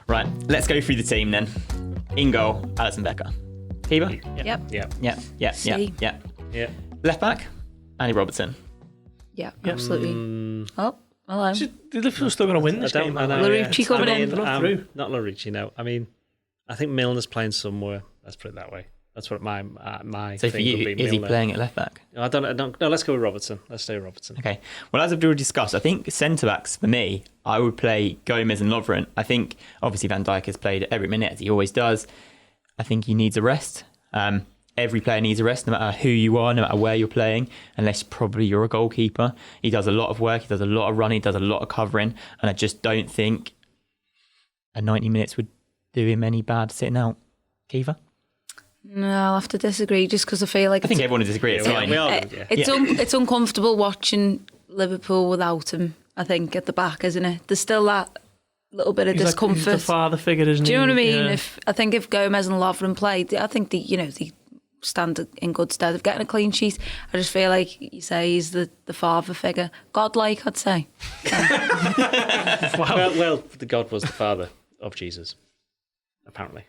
Right, let's go through the team then. In goal, Alisson Becker. Kiva? Yep. Yeah. Left back, Andy Robertson. Yeah, absolutely. Oh, hello. Liverpool still going to win this game. Larouci coming in. Not Larouci, no. I mean, I think Milner's playing somewhere. Let's put it that way. That's what my So thing for you, would be. is he Milner. playing at left back? I don't. No, let's go with Robertson. Let's stay with Robertson. Okay. Well, as I've already discussed, I think centre-backs, for me, I would play Gomez and Lovren. I think, obviously, Van Dijk has played every minute, as he always does. I think he needs a rest. Every player needs a rest, no matter who you are, no matter where you're playing, unless probably you're a goalkeeper. He does a lot of work, he does a lot of running, he does a lot of covering, and I just don't think a 90 minutes would do him any bad sitting out. Kiva? No, I'll have to disagree just because I feel like I think everyone would disagree. It's fine. It's uncomfortable watching Liverpool without him, I think, at the back, isn't it? There's still that little bit of discomfort. He's the father figure, isn't he? Do you know what I mean? Yeah. If Gomez and Lovren played, I think they stand in good stead of getting a clean sheet. I just feel like you say he's the father figure, godlike, I'd say. Wow. Well, the God was the father of Jesus, apparently.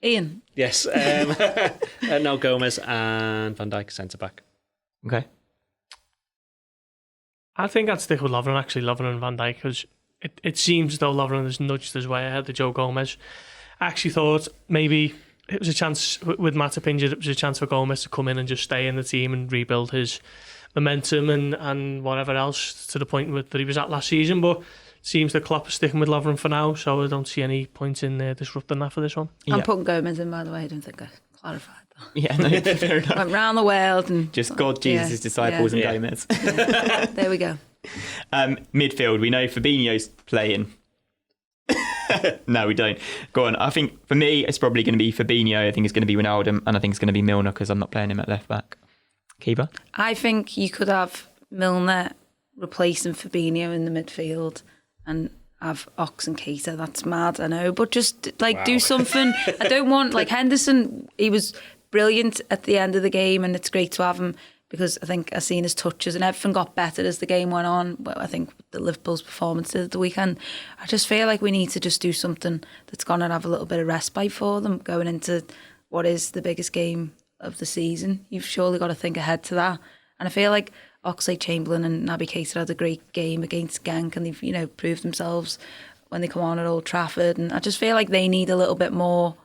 Ian. Yes. No, Gomez and Van Dijk centre back. Okay. I think I'd stick with Lovren, actually, Lovren and Van Dijk, because it seems as though Lovren has nudged his way ahead of Joe Gomez. I actually thought maybe it was a chance, with Matip injured, it was a chance for Gomez to come in and just stay in the team and rebuild his momentum and whatever else to the point that he was at last season. But it seems that Klopp is sticking with Lovren for now, so I don't see any point in disrupting that for this one. I'm putting Gomez in, by the way. I don't think I clarified that. Yeah, no, fair enough. Went round the world and Just God, Jesus' disciples and Gomez. There we go. Midfield, we know Fabinho's playing. No, we don't. Go on. I think for me, it's probably going to be Fabinho. I think it's going to be Wijnaldum, and I think it's going to be Milner because I'm not playing him at left back. Kiva? I think you could have Milner replacing Fabinho in the midfield and have Ox and Keita. That's mad, I know, but just do something. I don't want Henderson. He was brilliant at the end of the game, and it's great to have him because I think I've seen his touches and everything got better as the game went on. Well, I think the Liverpool's performance at the weekend, I just feel like we need to just do something that's going to have a little bit of respite for them going into what is the biggest game of the season. You've surely got to think ahead to that. And I feel like Oxlade-Chamberlain and Naby Keita had a great game against Genk, and they've proved themselves when they come on at Old Trafford. And I just feel like they need a little bit more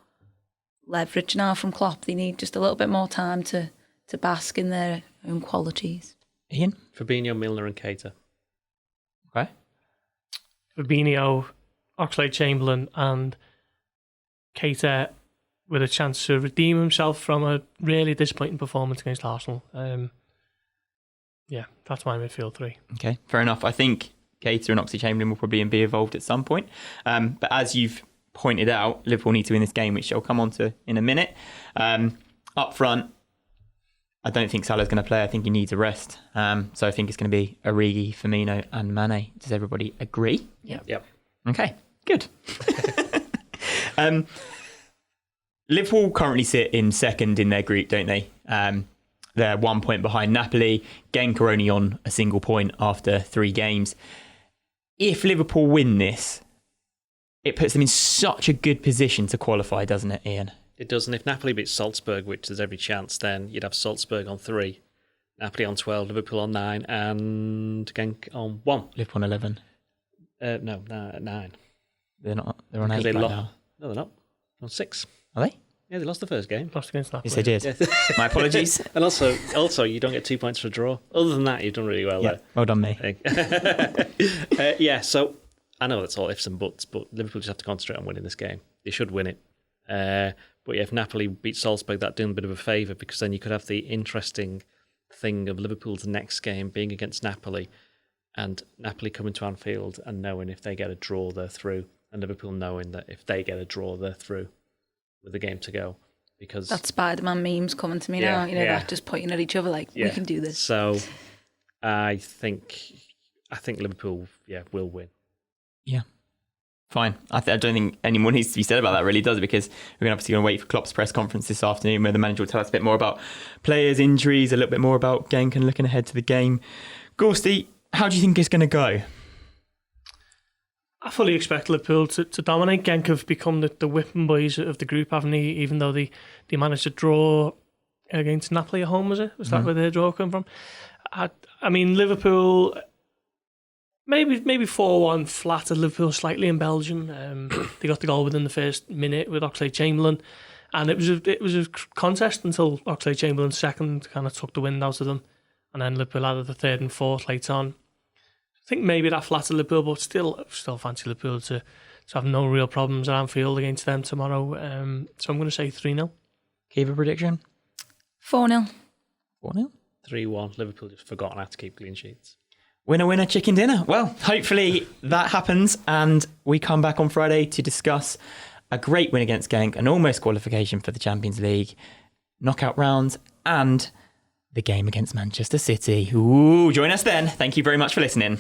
leverage now from Klopp. They need just a little bit more time to bask in their own qualities. Ian? Fabinho, Milner and Keita. Okay. Fabinho, Oxlade-Chamberlain and Keita with a chance to redeem himself from a really disappointing performance against Arsenal. Yeah, that's my midfield three. Okay, fair enough. I think Keita and Oxlade-Chamberlain will probably be involved at some point. But as you've pointed out, Liverpool need to win this game, which I'll come on to in a minute. Up front, I don't think Salah's going to play. I think he needs a rest. So I think it's going to be Origi, Firmino and Mane. Does everybody agree? Yep. Okay, good. Liverpool currently sit in second in their group, don't they? They're 1 point behind Napoli. Genk are only on a single point after 3 games. If Liverpool win this, it puts them in such a good position to qualify, doesn't it, Ian? It does, and if Napoli beats Salzburg, which there's every chance, then you'd have Salzburg on 3, Napoli on 12, Liverpool on 9, and Genk on 1. Liverpool on 11. No, 9. They're not. They're on 8 Because right now. No, they're not. On 6. Are they? Yeah, they lost the first game. Lost against Napoli. Yes, they did. Yeah. My apologies. And also, you don't get 2 points for a draw. Other than that, you've done really well Yeah, well done, me. there. So I know that's all ifs and buts, but Liverpool just have to concentrate on winning this game. They should win it. But yeah, if Napoli beat Salzburg, that'd do them a bit of a favour because then you could have the interesting thing of Liverpool's next game being against Napoli and Napoli coming to Anfield and knowing if they get a draw, they're through, and Liverpool knowing that if they get a draw, they're through with the game to go. Because that Spider-Man meme's coming to me now, that just pointing at each other like, we can do this. So I think Liverpool, will win. Yeah. Fine. I don't think any more needs to be said about that, really, does it? Because we're obviously going to wait for Klopp's press conference this afternoon where the manager will tell us a bit more about players' injuries, a little bit more about Genk and looking ahead to the game. Gorsty, how do you think it's going to go? I fully expect Liverpool to dominate. Genk have become the whipping boys of the group, haven't they? Even though they managed to draw against Napoli at home, was it? Was that where their draw came from? I mean, Liverpool, maybe 4-1 flattered Liverpool slightly in Belgium. They got the goal within the first minute with Oxlade-Chamberlain, and it was a contest until Oxlade-Chamberlain's second kind of took the wind out of them, and then Liverpool added the third and fourth late on. I think maybe that flattered Liverpool, but still fancy Liverpool to have no real problems at Anfield against them tomorrow. So I'm going to say 3-0. Give a prediction? 4-0. 4-0? 3-1. Liverpool just forgotten how to keep clean sheets. Winner, chicken dinner. Well, hopefully that happens and we come back on Friday to discuss a great win against Genk, an almost qualification for the Champions League, knockout rounds, and the game against Manchester City. Ooh, join us then. Thank you very much for listening.